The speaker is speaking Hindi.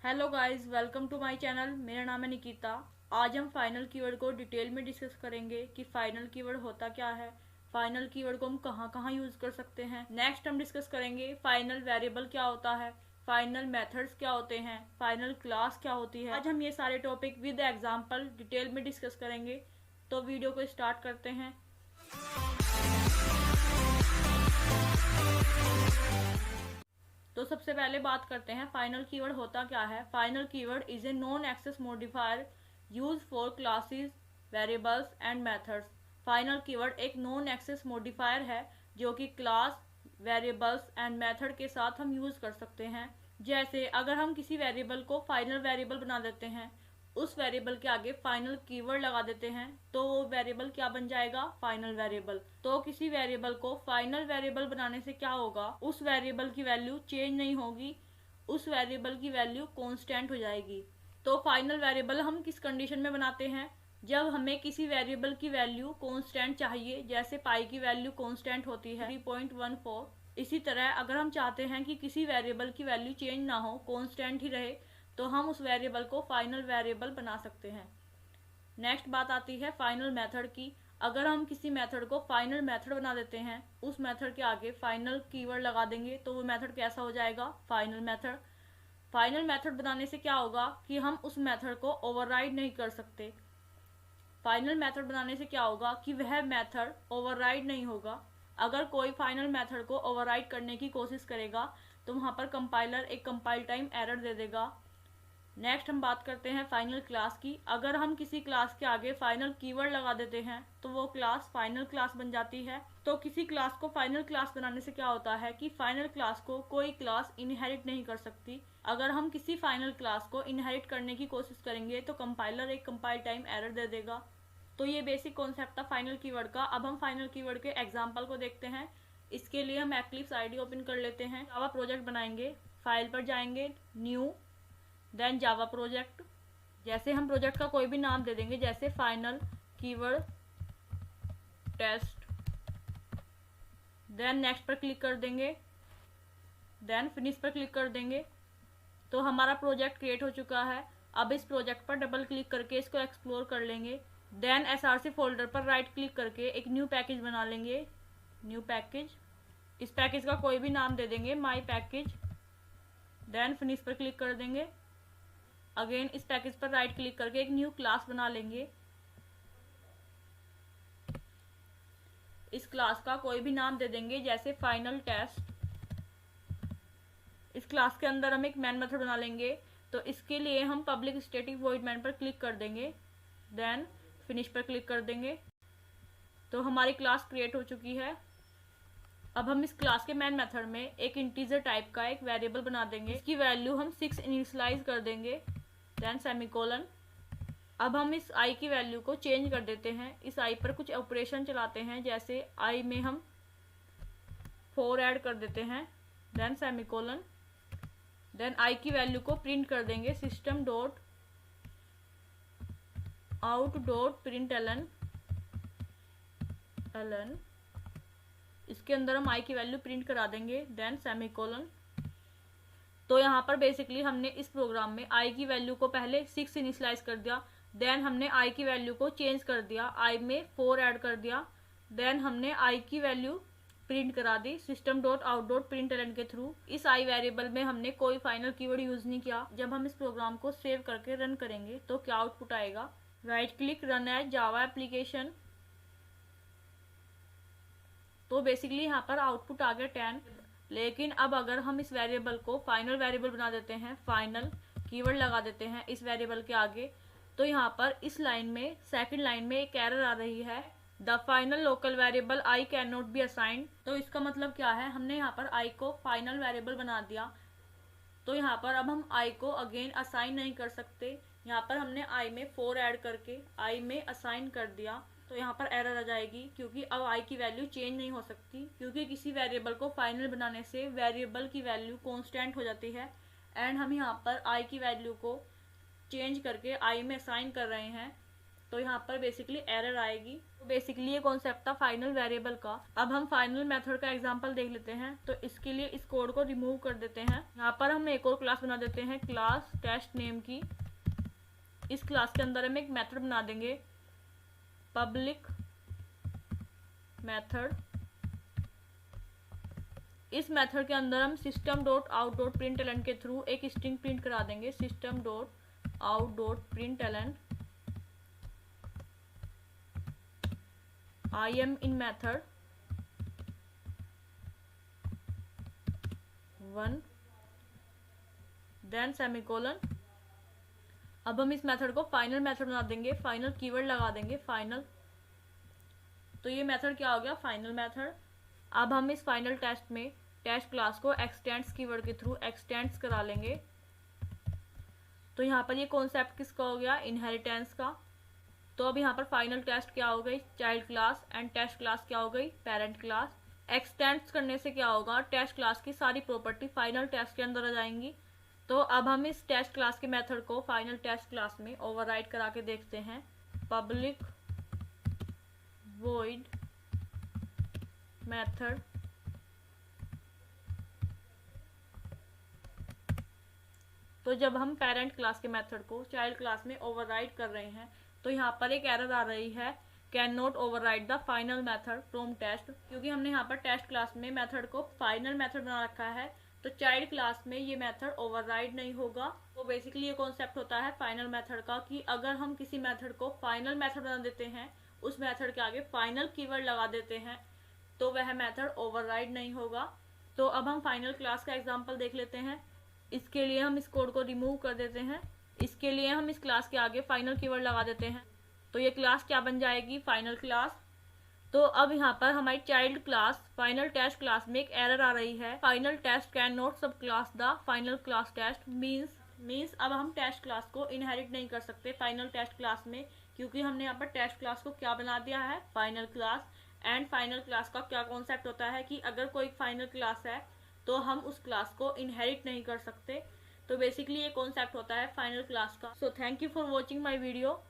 Hello guys, welcome to my channel. मेरा नाम है निकिता। आज हम फाइनल कीवर्ड को डिटेल में डिस्कस करेंगे कि फाइनल कीवर्ड होता क्या है, फाइनल कीवर्ड को हम कहाँ कहाँ यूज कर सकते हैं। नेक्स्ट हम डिस्कस करेंगे फाइनल वेरिएबल क्या होता है, फाइनल मेथड्स क्या होते हैं, फाइनल क्लास क्या होती है। आज हम ये सारे टॉपिक विद एग्जाम्पल डिटेल में डिस्कस करेंगे। तो वीडियो को स्टार्ट करते हैं। तो सबसे पहले बात करते हैं फाइनल कीवर्ड होता क्या है। Final keyword is a non access modifier use for classes, variables and methods. Final keyword एक नॉन एक्सेस मॉडिफायर है जो कि क्लास, वेरिएबल्स एंड मेथड के साथ हम यूज कर सकते हैं। जैसे अगर हम किसी वेरिएबल को फाइनल वेरिएबल बना देते हैं, उस वेरिएबल के आगे फाइनल कीवर्ड लगा देते हैं, तो वो वेरिएबल क्या बन जाएगा, फाइनल वेरिएबल। तो किसी वेरिएबल को फाइनल वेरिएबल बनाने से क्या होगा, उस वेरिएबल की वैल्यू चेंज नहीं होगी, उस वेरिएबल की वैल्यू कांस्टेंट हो जाएगी। तो फाइनल वेरिएबल हम किस कंडीशन में बनाते हैं, जब हमें किसी वेरिएबल की वैल्यू कांस्टेंट चाहिए। जैसे पाई की वैल्यू कांस्टेंट होती है 3.14। इसी तरह अगर हम चाहते हैं कि किसी वेरिएबल की वैल्यू चेंज ना हो, कांस्टेंट ही रहे, तो हम उस वेरिएबल को फाइनल वेरिएबल बना सकते हैं। नेक्स्ट बात आती है फाइनल मेथड की। अगर हम किसी मेथड को फाइनल मेथड बना देते हैं, उस मेथड के आगे फाइनल कीवर्ड लगा देंगे, तो वो मेथड कैसा हो जाएगा, फाइनल मेथड। फाइनल मेथड बनाने से क्या होगा कि हम उस मेथड को ओवरराइड नहीं कर सकते। फाइनल मेथड बनाने से क्या होगा कि वह मेथड ओवरराइड नहीं होगा। अगर कोई फाइनल मेथड को ओवरराइड करने की कोशिश करेगा तो वहाँ पर कंपाइलर एक कंपाइल टाइम एरर दे देगा। नेक्स्ट हम बात करते हैं फाइनल क्लास की। अगर हम किसी क्लास के आगे फाइनल कीवर्ड लगा देते हैं तो वो क्लास फाइनल क्लास बन जाती है। तो किसी क्लास को फाइनल क्लास बनाने से क्या होता है कि फाइनल क्लास को कोई क्लास इनहेरिट नहीं कर सकती। अगर हम किसी फाइनल क्लास को इनहेरिट करने की कोशिश करेंगे तो कंपाइलर एक कंपाइल टाइम एरर दे देगा। तो ये बेसिक कॉन्सेप्ट था फाइनल कीवर्ड का। अब हम फाइनल कीवर्ड के एग्जाम्पल को देखते हैं। इसके लिए हम एक्लिप्स आईडी ओपन कर लेते हैं। जावा प्रोजेक्ट बनाएंगे, फाइल पर जाएंगे, न्यू, देन जावा प्रोजेक्ट। जैसे हम प्रोजेक्ट का कोई भी नाम दे देंगे, जैसे final keyword test, then next पर क्लिक कर देंगे, देन फिनिश पर क्लिक कर देंगे। तो हमारा प्रोजेक्ट क्रिएट हो चुका है। अब इस प्रोजेक्ट पर डबल क्लिक करके इसको एक्सप्लोर कर लेंगे। देन एसआरसी फोल्डर पर राइट क्लिक करके एक न्यू पैकेज बना लेंगे, न्यू पैकेज। इस पैकेज का कोई भी नाम दे देंगे, माई पैकेज। देन फिनिश पर क्लिक कर देंगे। अगेन इस पैकेज पर राइट क्लिक करके एक न्यू क्लास बना लेंगे। इस क्लास का कोई भी नाम दे देंगे, जैसे फाइनल टेस्ट। इस क्लास के अंदर हम एक मेन मेथड बना लेंगे। तो इसके लिए हम पब्लिक स्टैटिक वॉइड मेन पर क्लिक कर देंगे, देन फिनिश पर क्लिक कर देंगे। तो हमारी क्लास क्रिएट हो चुकी है। अब हम इस क्लास के मेन मेथड में एक इंटीजर टाइप का एक वेरिएबल बना देंगे। इसकी वैल्यू हम 6 इनिशियलाइज कर देंगे, देन सेमीकोलन। अब हम इस i की वैल्यू को चेंज कर देते हैं। इस i पर कुछ ऑपरेशन चलाते हैं, जैसे i में हम 4 ऐड कर देते हैं, देन सेमीकोलन। देन i की वैल्यू को प्रिंट कर देंगे, system dot out dot print ln. इसके अंदर हम i की वैल्यू प्रिंट करा देंगे, देन सेमीकोलन। तो यहाँ पर बेसिकली हमने इस प्रोग्राम में i की वैल्यू को पहले 6 इनिशियलाइज कर दिया, देन हमने i की वैल्यू को चेंज कर दिया, i में 4 ऐड कर दिया, देन हमने i की वैल्यू प्रिंट करा दी system dot out dot print ln के थ्रू। इस i वेरिएबल में हमने कोई फाइनल कीवर्ड यूज नहीं किया। जब हम इस प्रोग्राम को सेव करके रन करेंगे तो क्या आउटपुट आएगा, right click, run as Java application. तो बेसिकली यहाँ पर आउटपुट आ गया 10। लेकिन अब अगर हम इस वेरिएबल को फाइनल वेरिएबल बना देते हैं, फाइनल कीवर्ड लगा देते हैं इस वेरिएबल के आगे, तो यहाँ पर इस लाइन में, सेकंड लाइन में एक एरर आ रही है, the final local variable I can not be assigned. तो इसका मतलब क्या है, हमने यहाँ पर आई को फाइनल वेरिएबल बना दिया, तो यहाँ पर अब हम आई को अगेन असाइन नहीं कर सकते। यहाँ पर हमने आई में 4 ऐड करके आई में असाइन कर दिया, तो यहाँ पर एरर आ जाएगी, क्योंकि अब i की वैल्यू चेंज नहीं हो सकती। क्योंकि किसी वेरिएबल को फाइनल बनाने से वेरिएबल की वैल्यू कांस्टेंट हो जाती है, एंड हम यहाँ पर i की वैल्यू को चेंज करके i में असाइन कर रहे हैं। तो यहाँ पर बेसिकली एरर आएगी। तो बेसिकली ये कॉन्सेप्ट था फाइनल वेरिएबल का। अब हम फाइनल मेथड का एग्जांपल देख लेते हैं। तो इसके लिए इस कोड को रिमूव कर देते हैं। यहाँ पर हम एक और क्लास बना देते हैं, क्लास टेस्ट नेम की। इस क्लास के अंदर हम एक मेथड बना देंगे, पब्लिक मेथड। इस मेथड के अंदर हम system.out.println के थ्रू एक स्ट्रिंग प्रिंट करा देंगे, system.out.println I am in method 1 then semicolon. अब हम इस मेथड को फाइनल मेथड बना देंगे, फाइनल कीवर्ड लगा देंगे, फाइनल। तो ये मेथड क्या हो गया, फाइनल मेथड। अब हम इस फाइनल टेस्ट में टेस्ट क्लास को एक्सटेंड्स कीवर्ड के थ्रू एक्सटेंड्स करा लेंगे। तो यहाँ पर ये कॉन्सेप्ट किसका हो गया, इनहेरिटेंस का। तो अब यहाँ पर फाइनल टेस्ट क्या हो गई, child class, and test class क्या हो गई, पेरेंट क्लास। एक्सटेंड्स करने से क्या होगा, टेस्ट क्लास की सारी प्रॉपर्टी फाइनल टेस्ट के अंदर आ जाएंगी। तो अब हम इस टेस्ट क्लास के मेथड को फाइनल टेस्ट क्लास में ओवरराइड करा के देखते हैं, पब्लिक वॉइड मेथड तो जब हम पेरेंट क्लास के मेथड को चाइल्ड क्लास में ओवरराइड कर रहे हैं तो यहाँ पर एक एरर आ रही है, cannot override the final method from test. क्योंकि हमने यहाँ पर टेस्ट क्लास में मेथड को फाइनल मेथड बना रखा है, तो चाइल्ड क्लास में ये मेथड ओवरराइड नहीं होगा। तो बेसिकली ये कॉन्सेप्ट होता है फाइनल मेथड का कि अगर हम किसी मेथड को फाइनल मेथड बना देते हैं, उस मेथड के आगे फाइनल कीवर्ड लगा देते हैं, तो वह मेथड ओवरराइड नहीं होगा। तो अब हम फाइनल क्लास का एग्जांपल देख लेते हैं। इसके लिए हम इस कोड को रिमूव कर देते हैं। इसके लिए हम इस क्लास के आगे फाइनल कीवर्ड लगा देते हैं। तो ये क्लास क्या बन जाएगी, फाइनल क्लास। तो अब यहाँ पर हमारी child class final test class में एक एरर आ रही है, final test cannot subclass the final class test. Means अब हम टेस्ट क्लास को इनहेरिट नहीं कर सकते फाइनल टेस्ट क्लास में, क्योंकि हमने यहाँ पर टेस्ट क्लास को क्या बना दिया है, final class. And final class का क्या कॉन्सेप्ट होता है कि अगर कोई फाइनल क्लास है तो हम उस क्लास को इनहेरिट नहीं कर सकते। तो बेसिकली ये कॉन्सेप्ट होता है फाइनल क्लास का। So thank you for watching my video.